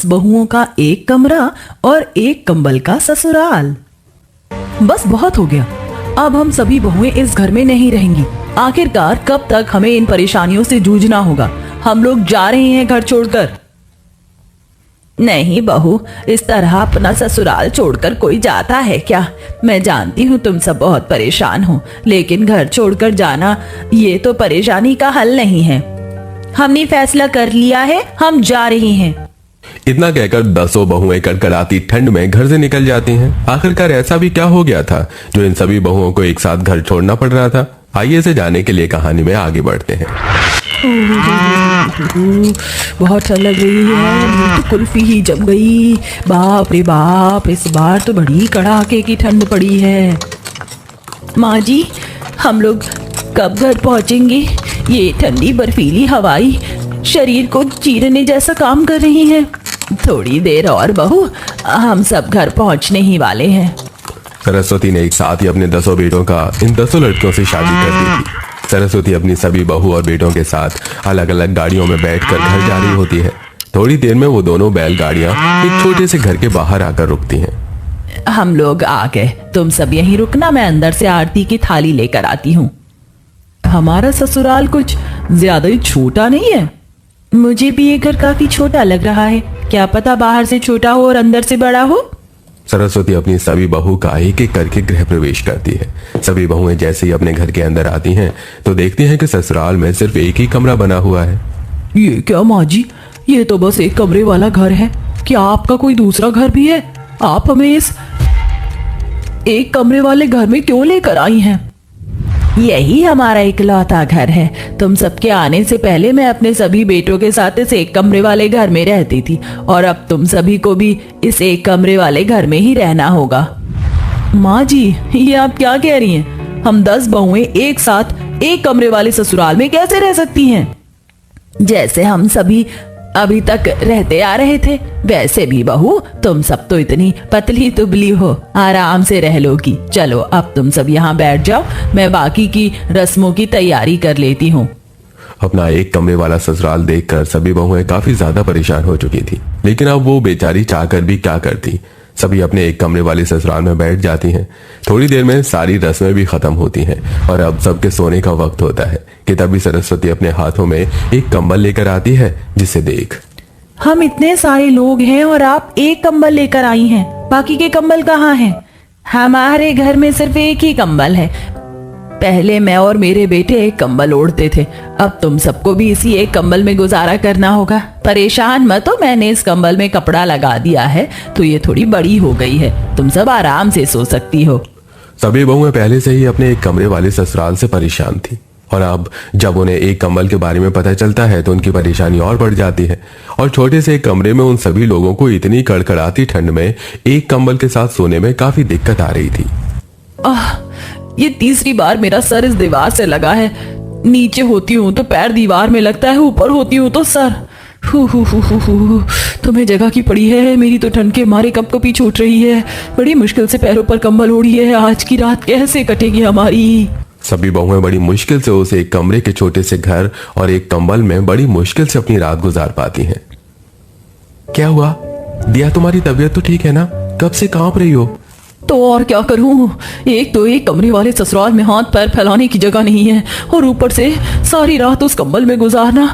बहुओं का एक कमरा और एक कंबल का ससुराल। बस बहुत हो गया, अब हम सभी बहुएं इस घर में नहीं रहेंगी। आखिरकार कब तक हमें इन परेशानियों से जूझना होगा। हम लोग जा रहे हैं घर छोड़कर। नहीं बहू, इस तरह अपना ससुराल छोड़कर कोई जाता है क्या? मैं जानती हूँ तुम सब बहुत परेशान हो, लेकिन घर छोड़कर जाना ये तो परेशानी का हल नहीं है। हमने फैसला कर लिया है, हम जा रहे हैं। इतना कहकर 10 बहुएं कड़कड़ाती ठंड में घर से निकल जाती हैं। आखिरकार ऐसा भी क्या हो गया था जो इन सभी बहुओं को एक साथ घर छोड़ना पड़ रहा था? आइए इसे जानने के लिए कहानी में आगे बढ़ते हैं। बहुत ठंड लग रही है, तो कुल्फी ही जम गई। बाप रे बाप, इस बार तो बड़ी कड़ाके की ठंड पड़ी है। माँ जी, हम लोग कब घर पहुँचेंगे? ये ठंडी बर्फीली हवाई शरीर को चीरने जैसा काम कर रही है। थोड़ी देर और बहू, हम सब घर पहुँचने ही वाले हैं। सरस्वती ने एक साथ ही अपने 10 बेटों का इन 10 लड़कियों से शादी कर दी थी। सरस्वती अपनी सभी बहू और बेटों के साथ अलग अलग गाड़ियों में बैठकर घर जा रही होती है। थोड़ी देर में वो दोनों बैलगाड़ियां एक छोटे से घर के बाहर आकर रुकती हैं। हम लोग आ गए, तुम सब यहीं रुकना, मैं अंदर से आरती की थाली लेकर आती हूँ। हमारा ससुराल कुछ ज्यादा ही छोटा नहीं है? मुझे भी ये घर काफी छोटा लग रहा है। क्या पता बाहर से छोटा हो और अंदर से बड़ा हो। सरस्वती अपनी सभी बहू का एक एक करके गृह प्रवेश करती है। सभी बहुएं जैसे ही अपने घर के अंदर आती हैं तो देखती हैं कि ससुराल में सिर्फ एक ही कमरा बना हुआ है। ये क्या माँ जी, ये तो बस एक कमरे वाला घर है। क्या आपका कोई दूसरा घर भी है? आप हमें इस एक कमरे वाले घर में क्यों लेकर आई हैं? यही हमारा इकलौता घर है। तुम सबके आने से पहले मैं अपने सभी बेटों के साथ इस एक कमरे वाले घर में रहती थी, और अब तुम सभी को भी इस एक कमरे वाले घर में ही रहना होगा। माँ जी, ये आप क्या कह रही हैं? हम 10 बहुएं एक साथ एक कमरे वाले ससुराल में कैसे रह सकती हैं? जैसे हम सभी अभी तक रहते आ रहे थे वैसे भी बहू, तुम सब तो इतनी पतली दुबली हो, आराम से रह लोगी। चलो अब तुम सब यहाँ बैठ जाओ, मैं बाकी की रस्मों की तैयारी कर लेती हूँ। अपना एक कमरे वाला ससुराल देखकर सभी बहुएं काफी ज्यादा परेशान हो चुकी थी, लेकिन अब वो बेचारी चाहकर भी क्या करती। सभी अपने एक कमरे वाले ससुराल में बैठ जाती हैं। थोड़ी देर में सारी रस्में भी खत्म होती हैं और अब सबके सोने का वक्त होता है कि तभी सरस्वती अपने हाथों में एक कंबल लेकर आती है, जिसे देख हम इतने सारे लोग हैं और आप एक कंबल लेकर आई हैं, बाकी के कंबल कहाँ हैं? हमारे घर में सिर्फ एक ही कंबल है। पहले मैं और मेरे बेटे एक कंबल ओढ़ते थे, अब तुम सबको भी इसी एक कंबल में गुजारा करना होगा। परेशान मत हो, मैंने इस कंबल में कपड़ा लगा दिया है तो ये थोड़ी बड़ी हो गई है, तुम सब आराम से सो सकती हो। सभी बहुएं पहले से ही अपने एक कमरे वाले ससुराल से परेशान थी, और अब जब उन्हें एक कंबल के बारे में पता चलता है तो उनकी परेशानी और बढ़ जाती है। और छोटे से एक कमरे में उन सभी लोगों को इतनी कड़कड़ाती ठंड में एक कंबल के साथ सोने में काफी दिक्कत आ रही थी। ये तीसरी बार मेरा सर इस दीवार से लगा है। नीचे होती हूँ तो पैर दीवार में लगता है, ऊपर होती हूँ तो सर। तुम्हें जगह की पड़ी है, मेरी तो ठंड के मारे कपकपी छूट रही है। बड़ी मुश्किल से पैरों पर कंबल ओढ़ी है, आज की रात कैसे कटेगी हमारी? सभी बहुएं बड़ी मुश्किल से उस एक कमरे के छोटे से घर और एक कंबल में बड़ी मुश्किल से अपनी रात गुजार पाती हैं। क्या हुआ दिया, तुम्हारी तबीयत तो ठीक है ना? कब से कांप रही हो? तो और क्या करूं, एक तो एक कमरे वाले ससुराल में हाथ पैर फैलाने की जगह नहीं है, और ऊपर से सारी रात उस कंबल में गुजारना।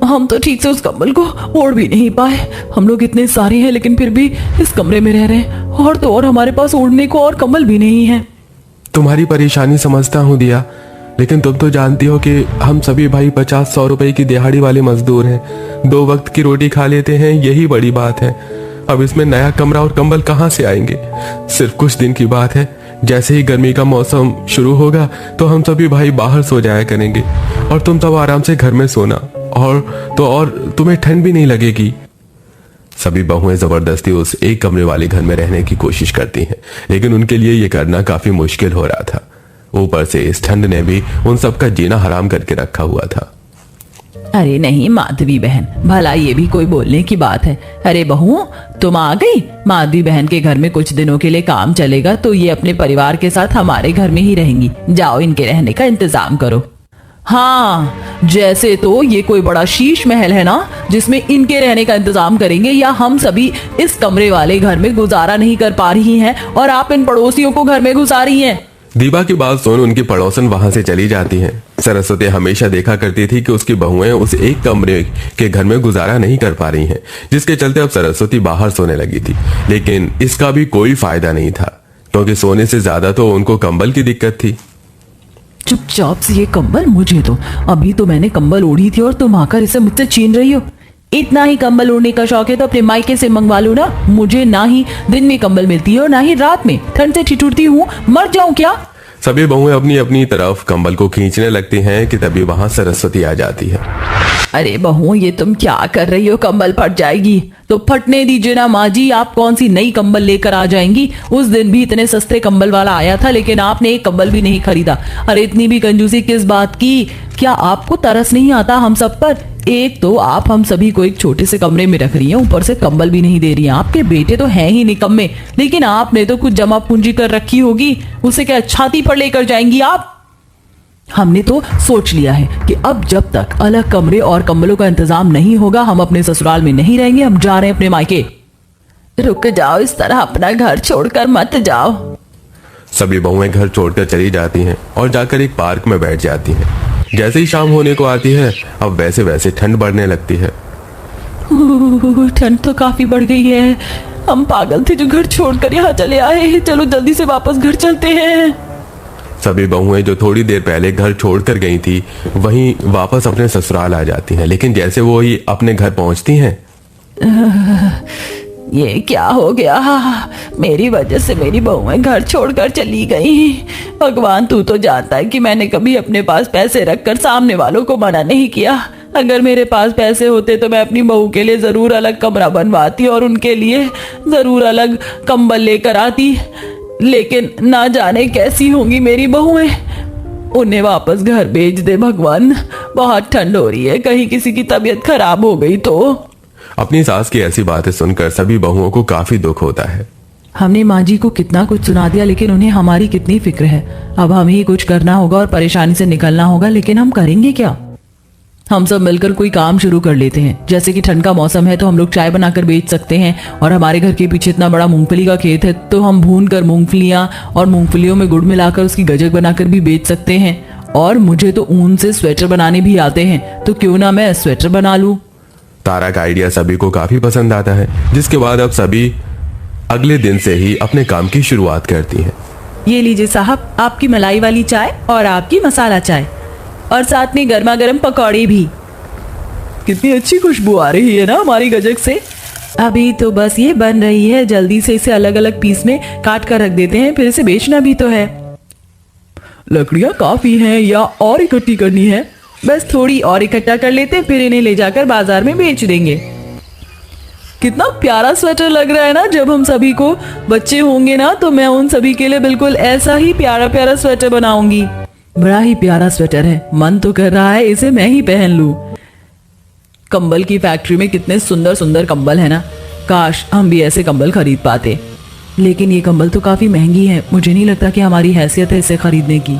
हम तो ठीक से उस कंबल को ओढ़ भी नहीं पाए। हम लोग इतने सारे हैं लेकिन फिर भी इस कमरे में रह रहे हैं, और तो और हमारे पास ओढ़ने को और कंबल भी नहीं है। तुम्हारी परेशानी समझता हूँ दिया, लेकिन तुम तो जानती हो कि हम सभी भाई 50-100 रुपए की दिहाड़ी वाले मजदूर हैं। 2 वक्त की रोटी खा लेते हैं, यही बड़ी बात है। अब इसमें नया कमरा और कंबल कहाँ से आएंगे? सिर्फ कुछ दिन की बात है, जैसे ही गर्मी का मौसम शुरू होगा तो हम सभी भाई बाहर सो जाया करेंगे, और तुम सब आराम से घर में सोना, और तुम्हें ठंड भी नहीं लगेगी। सभी बहुएं जबरदस्ती उस एक कमरे वाले घर में रहने की कोशिश करती हैं, लेकिन उनके लिए ये करना काफी मुश्किल हो रहा था। ऊपर से इस ठंड ने भी उन सबका जीना हराम करके रखा हुआ था। अरे नहीं माधवी बहन, भला ये भी कोई बोलने की बात है? अरे बहुओं, तुम आ गई। माधवी बहन के घर में कुछ दिनों के लिए काम चलेगा तो ये अपने परिवार के साथ हमारे घर में ही रहेंगी। जाओ इनके रहने का इंतजाम करो। हाँ, जैसे तो ये कोई बड़ा शीश महल है ना, जिसमें इनके रहने का इंतजाम करेंगे, या हम सभी इस कमरे वाले घर में गुजारा नहीं कर पा रही हैं और आप इन पड़ोसियों को घर में घुसा रही हैं। दीपा की बात सुन उनकी पड़ोसन वहां से चली जाती हैं। सरस्वती हमेशा देखा करती थी कि उसकी बहुएं उस एक कमरे के घर में गुजारा नहीं कर पा रही हैं, जिसके चलते अब सरस्वती बाहर सोने लगी थी। लेकिन इसका भी कोई फायदा नहीं था, क्योंकि सोने से ज्यादा तो उनको कंबल की दिक्कत थी। चुपचाप से ये कंबल मुझे दो। अभी तो मैंने कंबल ओढ़ी थी और तुम आकर इसे मुझसे छीन रही हो। इतना ही कंबल ओढ़ने का शौक है तो अपने मायके से मंगवा लो ना। मुझे ना ही दिन में कंबल मिलती है और ना ही रात में। ठंड से ठिठुरती हूँ, मर जाऊं क्या? सभी बहुएं अपनी अपनी तरफ कंबल को खींचने लगती हैं कि तभी वहां सरस्वती आ जाती है। अरे बहू, ये तुम क्या कर रही हो? कंबल फट जाएगी। तो फटने दीजिए ना माँ जी, आप कौन सी नई कंबल लेकर आ जाएंगी? उस दिन भी इतने सस्ते कंबल वाला आया था, लेकिन आपने एक कंबल भी नहीं खरीदा। अरे इतनी भी कंजूसी किस बात की? क्या आपको तरस नहीं आता हम सब पर? एक तो आप हम सभी को एक छोटे से कमरे में रख रही हैं, ऊपर से कंबल भी नहीं दे रही हैं। आपके बेटे तो हैं ही निकम्मे, लेकिन आपने तो कुछ जमा पूंजी कर रखी होगी। उसे क्या छाती पर लेकर जाएंगी आप? हमने तो सोच लिया है कि अब जब तक अलग कमरे और कंबलों का इंतजाम नहीं होगा, हम अपने ससुराल में नहीं रहेंगे। हम जा रहे हैं अपने मायके। रुक जाओ, इस तरह अपना घर छोड़कर मत जाओ। सभी बहुएं घर छोड़कर चली जाती हैं और जाकर एक पार्क में बैठ जाती हैं। जैसे ही शाम होने को आती है, अब वैसे वैसे ठंड बढ़ने लगती है। ठंड तो काफी बढ़ गई है। हम पागल थे जो घर छोड़कर यहाँ चले आए। चलो जल्दी से वापस घर चलते हैं। सभी बहुएं जो थोड़ी देर पहले घर छोड़कर गई थी, वहीं वापस अपने ससुराल आ जाती हैं। लेकिन जैसे वो ही अपने घर पहुंचती हैं, ये क्या हो गया? मेरी वजह से मेरी बहुएं घर छोड़कर चली गई। भगवान, तू तो जानता है कि मैंने कभी अपने पास पैसे रखकर सामने वालों को मना नहीं किया। अगर मेरे पास पैसे होते तो मैं अपनी बहू के लिए जरूर अलग कमरा बनवाती और उनके लिए जरूर अलग कंबल लेकर आती। लेकिन ना जाने कैसी होंगी मेरी बहुएं। उन्हें वापस घर भेज दे भगवान। बहुत ठंड हो रही है, कहीं किसी की तबीयत खराब हो गई तो। अपनी सास की ऐसी बातें सुनकर सभी बहुओं को काफी दुख होता है। हमने माँ जी को कितना कुछ सुना दिया, लेकिन उन्हें हमारी कितनी फिक्र है। अब हमें ही कुछ करना होगा और परेशानी से निकलना होगा, लेकिन हम करेंगे क्या? हम सब मिलकर कोई काम शुरू कर लेते हैं। जैसे कि ठंड का मौसम है तो हम लोग चाय बनाकर बेच सकते हैं, और हमारे घर के पीछे इतना बड़ा मूंगफली का खेत है तो हम भून कर मूंगफलियां और मूंगफलियों में गुड़ मिलाकर उसकी गजक बनाकर भी बेच सकते हैं। और मुझे तो ऊन से स्वेटर बनाने भी आते हैं, तो क्यों ना मैं स्वेटर बना लूं। तारा का आइडिया सभी को काफी पसंद आता है, जिसके बाद अब सभी अगले दिन से ही अपने काम की शुरुआत करती हैं। ये लीजिए साहब, आपकी मलाई वाली चाय और आपकी मसाला चाय, और साथ में गर्मा गर्म पकौड़े भी। कितनी अच्छी खुशबू आ रही है ना हमारी गजक से। अभी तो बस ये बन रही है, जल्दी से इसे अलग अलग पीस में काट कर रख देते हैं, फिर इसे बेचना भी तो है। लकड़ियां काफी हैं या और इकट्ठी करनी है? बस थोड़ी और इकट्ठा कर लेते हैं, फिर इन्हें ले जाकर बाजार में बेच देंगे। कितना प्यारा स्वेटर लग रहा है ना। जब हम सभी को बच्चे होंगे ना, तो मैं उन सभी के लिए बिल्कुल ऐसा ही प्यारा प्यारा स्वेटर बनाऊंगी। बड़ा ही प्यारा स्वेटर है, मन तो कर रहा है इसे मैं ही पहन लूं। कंबल की फैक्ट्री में कितने सुंदर सुंदर कंबल है ना। काश हम भी ऐसे कंबल खरीद पाते, लेकिन ये कंबल तो काफी महंगी है। मुझे नहीं लगता कि हमारी हैसियत है इसे खरीदने की।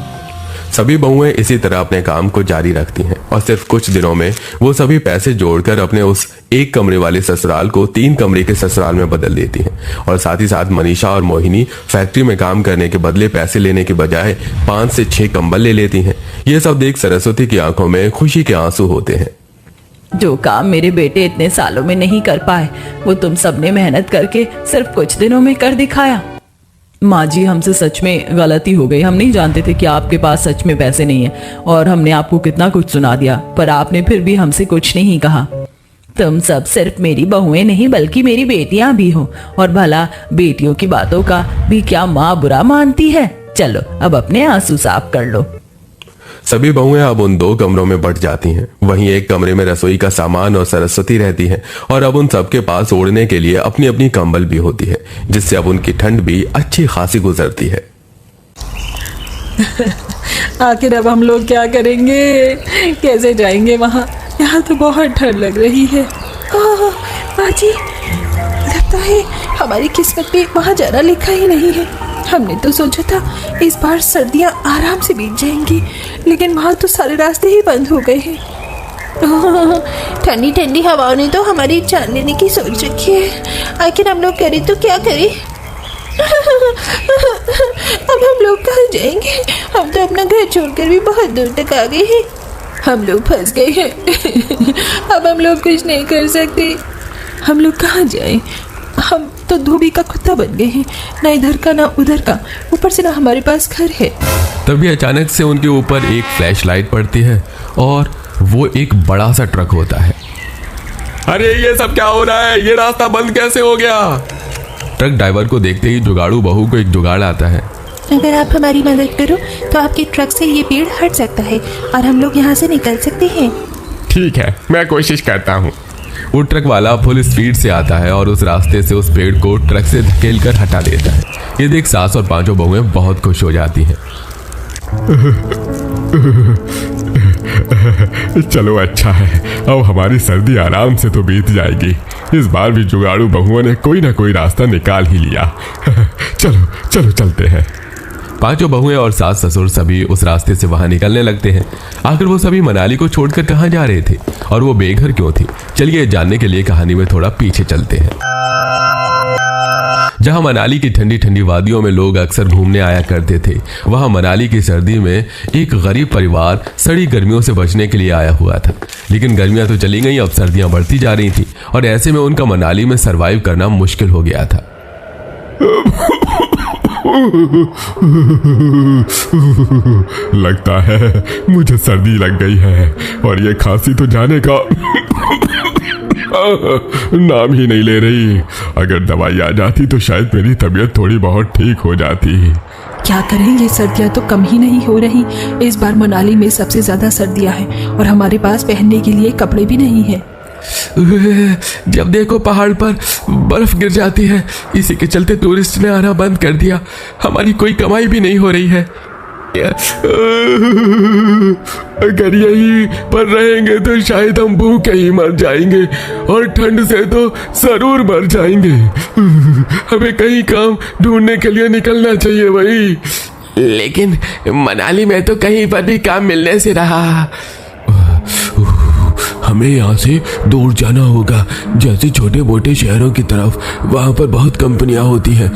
सभी बहुएं इसी तरह अपने काम को जारी रखती हैं और सिर्फ कुछ दिनों में वो सभी पैसे जोड़कर अपने उस एक कमरे वाले ससुराल को 3 कमरे के ससुराल में बदल देती हैं। और साथ ही साथ मनीषा और मोहिनी फैक्ट्री में काम करने के बदले पैसे लेने के बजाय 5 से 6 कंबल ले लेती हैं। ये सब देख सरस्वती की आंखों में खुशी के आंसू होते हैं। जो काम मेरे बेटे इतने सालों में नहीं कर पाए, वो तुम सबने मेहनत करके सिर्फ कुछ दिनों में कर दिखाया। माँ जी, हमसे सच में गलती हो गई। हम नहीं जानते थे कि आपके पास सच में पैसे नहीं है, और हमने आपको कितना कुछ सुना दिया, पर आपने फिर भी हमसे कुछ नहीं कहा। तुम सब सिर्फ मेरी बहुएं नहीं बल्कि मेरी बेटियां भी हो, और भला बेटियों की बातों का भी क्या माँ बुरा मानती है? चलो अब अपने आंसू साफ कर लो। सभी बहुएं अब उन 2 कमरों में बट जाती हैं। वहीं एक कमरे में रसोई का सामान और सरस्वती रहती है, और अब उन सबके पास ओढ़ने के लिए अपनी अपनी कंबल भी होती है, जिससे अब उनकी ठंड भी अच्छी खासी गुजरती है। आखिर अब हम लोग क्या करेंगे? कैसे जाएंगे वहाँ? यहाँ तो बहुत ठंड लग रही है। माँ जी, लगता है हमारी किस्मत में वहाँ जाना लिखा ही नहीं है। हमने तो सोचा था इस बार सर्दियाँ आराम से बीत जाएंगी, लेकिन वहाँ तो सारे रास्ते ही बंद हो गए हैं। ठंडी ठंडी हवाओं ने तो हमारी जान लेने की सोच रखी है। आखिर हम लोग करें तो क्या करें? अब हम लोग कहाँ जाएंगे? हम तो अपना घर छोड़कर भी बहुत दूर तक आ गए हैं। हम लोग फंस गए हैं। अब हम लोग कुछ नहीं कर सकते। हम लोग कहाँ जाएं? हम तो धोबी का कुत्ता बन गए हैं, ना इधर का ना उधर का, ऊपर से ना हमारे पास घर है। तभी अचानक से उनके ऊपर एक फ्लैश लाइट पड़ती है और वो एक बड़ा सा ट्रक होता है। अरे ये सब क्या हो रहा है? ये रास्ता बंद कैसे हो गया? ट्रक ड्राइवर को देखते ही जुगाड़ू बहू को एक जुगाड़ आता है। अगर आप हमारी मदद करो तो आपके ट्रक से ये पेड़ हट सकता है और हम लोग यहाँ से निकल सकते हैं। ठीक है, मैं कोशिश करता हूँ। वो ट्रक वाला फुल स्पीड से आता है और उस रास्ते से उस पेड़ को ट्रक से धकेल कर हटा देता है। ये देख सास और पांचों बहुएं बहुत खुश हो जाती हैं। चलो अच्छा है, अब हमारी सर्दी आराम से तो बीत जाएगी। इस बार भी जुगाड़ू बहुओं ने कोई ना कोई रास्ता निकाल ही लिया। चलो चलो चलते हैं। पांचों बहुएं और सास ससुर सभी उस रास्ते से वहां निकलने लगते हैं। आखिर वो सभी मनाली को छोड़कर कहां जा रहे थे और वो बेघर क्यों थी? चलिए जानने के लिए कहानी में थोड़ा पीछे चलते हैं। जहां मनाली की ठंडी ठंडी वादियों में लोग अक्सर घूमने आया करते थे, वहां मनाली की सर्दी में एक गरीब परिवार सड़ी गर्मियों से बचने के लिए आया हुआ था। लेकिन गर्मियां तो चली गई, अब सर्दियां बढ़ती जा रही थी और ऐसे में उनका मनाली में सरवाइव करना मुश्किल हो गया था। लगता है मुझे सर्दी लग गई है और ये खांसी तो जाने का नाम ही नहीं ले रही। अगर दवाई आ जाती तो शायद मेरी तबीयत थोड़ी बहुत ठीक हो जाती। क्या करें, ये सर्दियाँ तो कम ही नहीं हो रही। इस बार मनाली में सबसे ज्यादा सर्दियाँ हैं और हमारे पास पहनने के लिए कपड़े भी नहीं है। जब देखो पहाड़ पर बर्फ गिर जाती है, इसी के चलते टूरिस्ट ने आना बंद कर दिया। हमारी कोई कमाई भी नहीं हो रही है। अगर यहीं पर रहेंगे तो शायद हम भूखे ही मर जाएंगे और ठंड से तो जरूर मर जाएंगे। हमें कहीं काम ढूंढने के लिए निकलना चाहिए भाई। लेकिन मनाली में तो कहीं पर भी काम मिलने से रहा। हमें यहाँ से दूर जाना होगा, जैसे छोटे मोटे शहरों की तरफ। वहाँ पर बहुत कंपनियाँ होती हैं।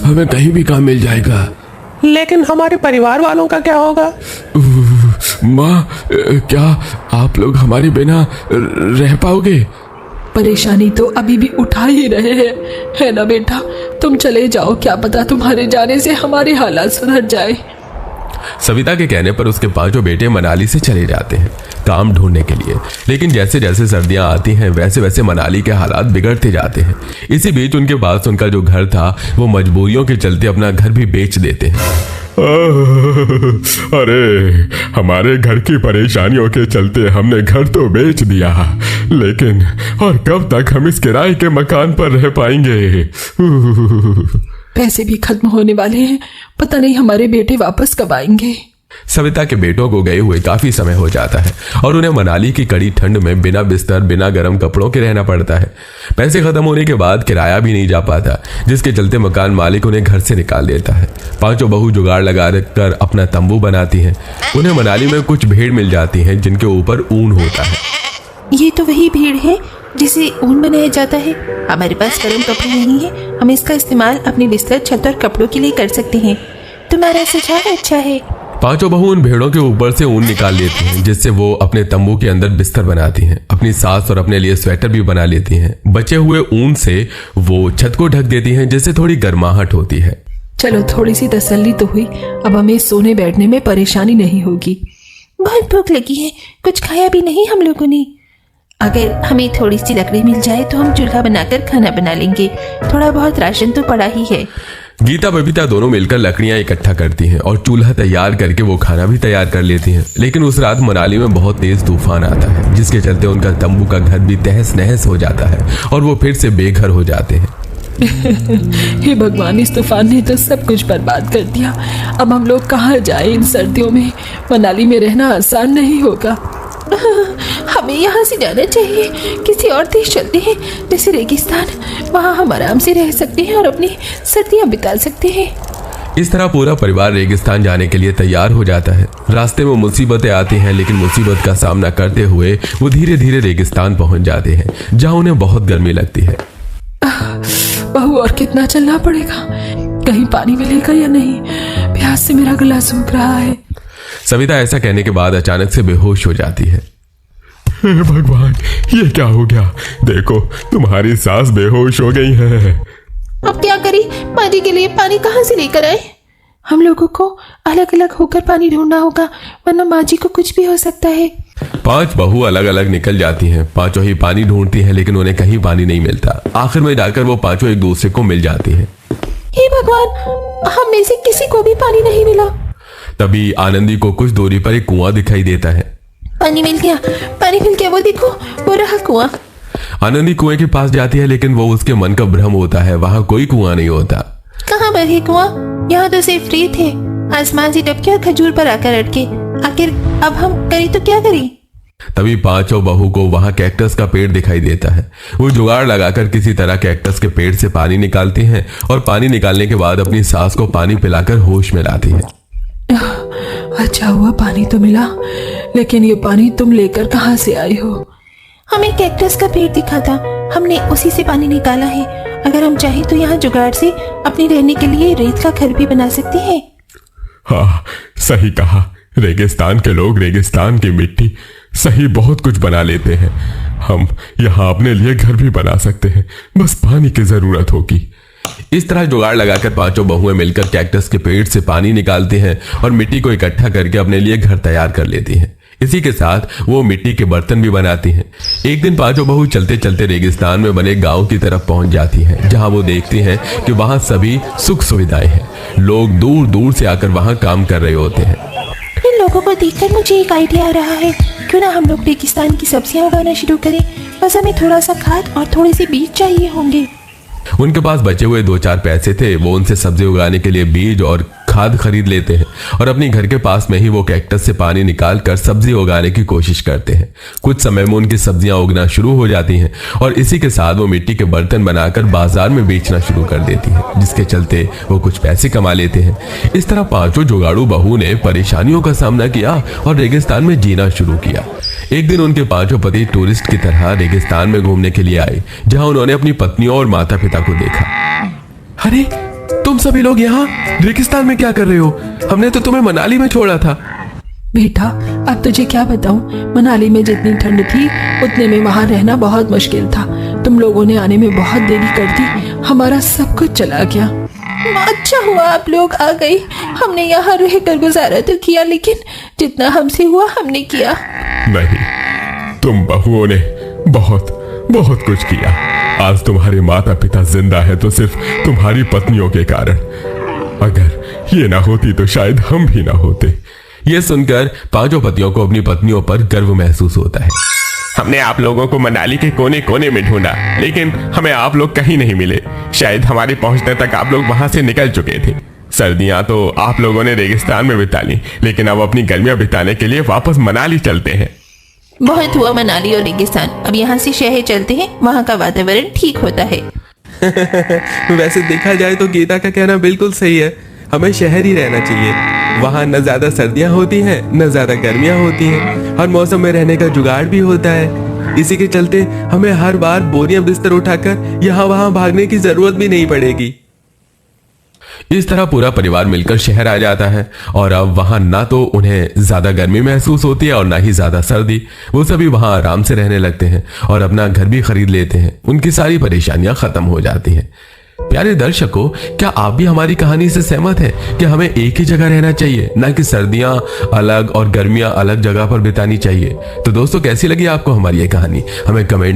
हमें कहीं भी काम मिल जाएगा। लेकिन हमारे परिवार वालों का क्या होगा? माँ, क्या आप लोग हमारे बिना रह पाओगे? परेशानी तो अभी भी उठा ही रहे हैं, है ना बेटा? तुम चले जाओ, क्या पता तुम्हारे जाने से हमारे हालात सुधर जाए। सविता के कहने पर उसके पांचों बेटे मनाली से चले जाते हैं काम ढूंढने के लिए। लेकिन जैसे जैसे सर्दियां आती हैं वैसे वैसे मनाली के हालात बिगड़ते जाते हैं। इसी बीच उनके पास उनका जो घर था वो मजबूरियों के चलते अपना घर भी बेच देते हैं। अरे, हमारे घर की परेशानियों के चलते हमने घर तो बेच दिया, लेकिन और कब तक हम इस किराए के मकान पर रह पाएंगे? पैसे भी खत्म होने वाले हैं, पता नहीं हमारे बेटे वापस कब आएंगे। सविता के बेटों को गए हुए काफी समय हो जाता है और उन्हें मनाली की कड़ी ठंड में बिना बिस्तर बिना गर्म कपड़ों के रहना पड़ता है। पैसे खत्म होने के बाद किराया भी नहीं जा पाता, जिसके चलते मकान मालिक उन्हें घर से निकाल देता है। पांचों बहू जुगाड़ लगा कर अपना तंबू बनाती हैं। उन्हें मनाली में कुछ भेड़ मिल जाती हैं जिनके ऊपर ऊन होता है। ये तो वही भेड़ है जिसे ऊन बनाया जाता है। हमारे पास गर्म कपड़े नहीं है, हम इसका इस्तेमाल अपने बिस्तर, छत और कपड़ों के लिए कर सकते हैं। तुम्हारा सुझाव अच्छा है। पांचों बहू उन भेड़ों के ऊपर से ऊन निकाल लेती हैं, जिससे वो अपने तंबू के अंदर बिस्तर बनाती हैं। अपनी सास और अपने लिए स्वेटर भी बना लेती हैं। बचे हुए ऊन से वो छत को ढक देती हैं, जिससे थोड़ी गर्माहट होती है। चलो, थोड़ी सी तसल्ली तो हुई। अब हमें सोने बैठने में परेशानी नहीं होगी। बहुत भूख लगी है, कुछ खाया भी नहीं हम लोगों ने। अगर हमें थोड़ी सी लकड़ी मिल जाए तो हम चूल्हा बनाकर खाना बना लेंगे। थोड़ा बहुत राशन तो पड़ा ही है। गीता बबीता दोनों मिलकर लकड़ियां इकट्ठा करती हैं और चूल्हा तैयार करके वो खाना भी तैयार कर लेती हैं। लेकिन उस रात मनाली में बहुत तेज तूफान आता है, जिसके चलते उनका तंबू का घर भी तहस नहस हो जाता है और वो फिर से बेघर हो जाते हैं। हे भगवान, इस तूफान ने तो सब कुछ बर्बाद कर दिया। अब हम लोग कहाँ जाए इन सर्दियों में? मनाली में रहना आसान नहीं होगा। हमें यहाँ से जाना चाहिए, किसी और देश चलते हैं जैसे रेगिस्तान। वहाँ हम आराम से रह सकते हैं और अपनी सर्दियाँ बिता सकते हैं। इस तरह पूरा परिवार रेगिस्तान जाने के लिए तैयार हो जाता है। रास्ते में मुसीबतें आती हैं, लेकिन मुसीबत का सामना करते हुए वो धीरे धीरे रेगिस्तान पहुंच जाते हैं, जहां उन्हें बहुत गर्मी लगती है। बहू, और कितना चलना पड़ेगा? कहीं पानी मिलेगा या नहीं? प्यास से मेरा गला सूख रहा है। सविता ऐसा कहने के बाद अचानक से बेहोश हो जाती है। हे भगवान, ये क्या हो गया? देखो, तुम्हारी सास बेहोश हो गई है। अब क्या करें? पानी के लिए पानी कहाँ से लेकर आए? हम लोगों को अलग अलग होकर पानी ढूंढना होगा, वरना माँ जी को कुछ भी हो सकता है। 5 बहू अलग अलग निकल जाती हैं। पांचों ही पानी ढूंढती हैं, लेकिन उन्हें कहीं पानी नहीं मिलता। आखिर में जाकर वो पांचों एक दूसरे को मिल जाती हैं। हे भगवान, हम में से किसी को भी पानी नहीं मिला। तभी आनंदी को कुछ दूरी पर एक कुआं दिखाई देता है। पानी मिल गया, पानी मिल गया, वो देखो, वो रहा कुआं। आनंदी कुएं के पास जाती है, लेकिन वो उसके मन का भ्रम होता है, वहां कोई कुआं नहीं होता। कहाँ पर है कुआं? यहाँ तो सिर्फ रेत है। आसमान से टपके और खजूर पर आकर अटके। आखिर अब हम करें तो क्या करें? तभी पांचों बहू को वहां कैक्टस का पेड़ दिखाई देता है। वो जुगाड़ लगाकर किसी तरह कैक्टस के पेड़ से पानी निकालती हैं और पानी निकालने के बाद अपनी सास को पानी पिलाकर होश में लाती है। अच्छा हुआ पानी तो मिला, लेकिन ये पानी तुम लेकर कहाँ से आई हो? हमें कैक्टस का पेड़ दिखा था, हमने उसी से पानी निकाला है। अगर हम चाहें तो यहाँ जुगाड़ से अपने रहने के लिए रेत का घर भी बना सकते हैं। हाँ, सही कहा। रेगिस्तान के लोग रेगिस्तान की मिट्टी सही बहुत कुछ बना लेते हैं। हम यहाँ अपने लिए घर भी बना सकते हैं, बस पानी की जरूरत होगी। इस तरह जुगाड़ लगाकर पांचों बहुएं मिलकर कैक्टस के पेड़ से पानी निकालती हैं और मिट्टी को इकट्ठा करके अपने लिए घर तैयार कर लेती हैं। इसी के साथ वो मिट्टी के बर्तन भी बनाती हैं। एक दिन पांचों बहू चलते चलते रेगिस्तान में बने गांव की तरफ पहुंच जाती हैं, जहां वो देखती हैं कि वहां सभी सुख सुविधाएं हैं। लोग दूर दूर से आकर वहां काम कर रहे होते हैं। इन लोगों को देखकर मुझे एक आइडिया आ रहा है। क्यों ना हम लोग रेगिस्तान की सब्जियां उगाना शुरू करें? बस हमें थोड़ा सा खाद और थोड़े से बीज चाहिए होंगे। उनके पास बचे हुए 2-4 पैसे थे। वो उनसे सब्जी उगाने के लिए बीज और खाद खरीद लेते हैं और अपने घर के पास में ही वो कैक्टस से पानी निकाल कर सब्जी उगाने की कोशिश करते हैं। कुछ समय में उनकी सब्जियां उगना शुरू हो जाती हैं और इसी के साथ वो मिट्टी के बर्तन बनाकर बाजार में बेचना शुरू कर देती हैं, जिसके चलते वो कुछ पैसे कमा लेते हैं। इस तरह पांचों जुगाड़ू बहू ने परेशानियों का सामना किया और रेगिस्तान में जीना शुरू किया। एक दिन उनके पांचों पति टूरिस्ट की तरह रेगिस्तान में घूमने के लिए आए, जहां उन्होंने अपनी पत्नियों और माता पिता को देखा। अरे, तुम सभी लोग यहाँ रेगिस्तान में क्या कर रहे हो? हमने तो तुम्हें मनाली में छोड़ा था। बेटा, अब तुझे क्या बताऊं, मनाली में जितनी ठंड थी उतने में वहां रहना बहुत मुश्किल था। तुम लोगों ने आने में बहुत देरी कर दी, हमारा सब कुछ चला गया। अच्छा हुआ आप लोग आ गए। हमने यहाँ रहकर गुजारा तो किया, लेकिन जितना हमसे हुआ हमने किया। नहीं, तुम बहुओं ने बहुत बहुत कुछ किया। आज तुम्हारे माता पिता जिंदा है तो सिर्फ तुम्हारी पत्नियों के कारण। अगर ये ना होती तो शायद हम भी ना होते। ये सुनकर पांचों पतियों को अपनी पत्नियों पर गर्व महसूस होता है। हमने आप लोगों को मनाली के कोने कोने में ढूंढा, लेकिन हमें आप लोग कहीं नहीं मिले। शायद हमारे पहुंचने तक आप लोग वहां से निकल चुके थे। सर्दियां तो आप लोगों ने रेगिस्तान में बिता ली, लेकिन अब अपनी गर्मियां बिताने के लिए वापस मनाली चलते हैं। बहुत हुआ मनाली और रेगिस्तान, अब यहाँ से शहर चलते हैं, वहाँ का वातावरण ठीक होता है। वैसे देखा जाए तो गीता का कहना बिल्कुल सही है। हमें शहर ही रहना चाहिए। वहाँ न ज्यादा सर्दियाँ होती हैं, न ज्यादा गर्मियाँ होती हैं। हर मौसम में रहने का जुगाड़ भी होता है। इसी के चलते हमें हर बार बोरियां बिस्तर उठाकर यहाँ वहाँ भागने की जरूरत भी नहीं पड़ेगी। इस तरह पूरा परिवार मिलकर शहर आ जाता है और अब वहां ना तो उन्हें ज्यादा गर्मी महसूस होती है और ना ही ज्यादा सर्दी। वो सभी वहां आराम से रहने लगते हैं और अपना घर भी खरीद लेते हैं। उनकी सारी परेशानियां खत्म हो जाती हैं। प्यारे दर्शकों, क्या आप भी हमारी कहानी से सहमत हैं कि हमें एक ही जगह रहना चाहिए, ना कि सर्दियां अलग और गर्मियां अलग जगह पर बितानी चाहिए? तो दोस्तों, कैसी लगी आपको हमारी ये कहानी? हमें कमेंट